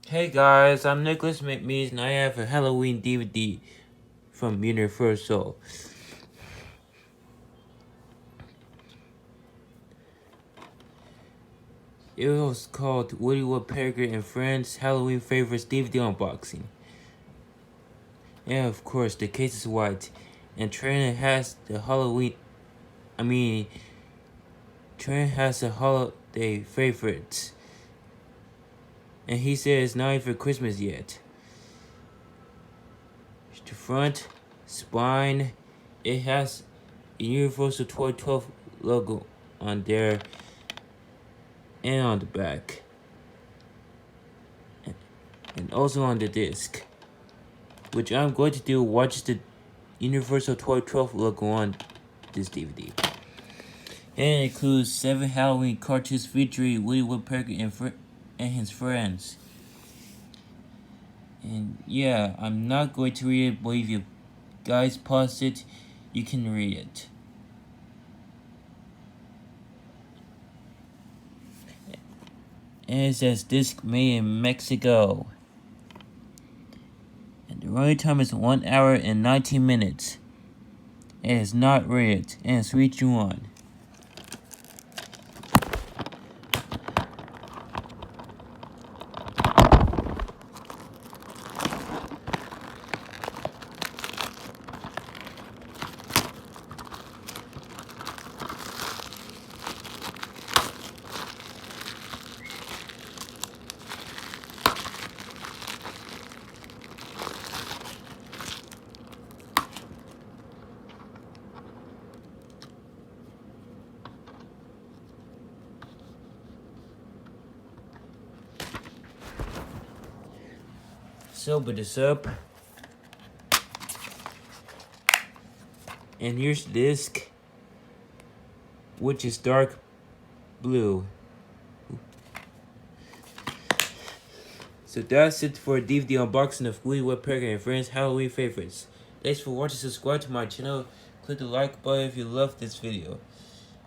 Hey guys, I'm Nicholas McMees and I have a Halloween DVD from Universal. It was called Woody Woodpecker and Friends Halloween Favorites DVD Unboxing. And of course, the case is white. And Trent has the Trent has the holiday favorites. And he says it's not even Christmas yet. The front, spine, it has a Universal 2012 logo on there and on the back. And also on the disc. Which I'm going to do, watch the Universal 2012 logo on this DVD. And it includes 7 Halloween cartoons featuring Woody Woodpecker and his friends. And yeah, I'm not going to read it, but if you guys pause it, you can read it. And it says disc made in Mexico. And the running time is 1 hour and 19 minutes. It is not rated, and it's 3-1. Sober this up. And here's the disc, which is dark blue. So that's it for a DVD unboxing of Woody Woodpecker and Friends Halloween favorites. Thanks for watching. Subscribe to my channel. Click the like button if you love this video.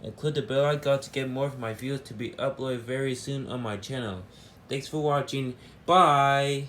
And click the bell icon to get more of my videos to be uploaded very soon on my channel. Thanks for watching. Bye!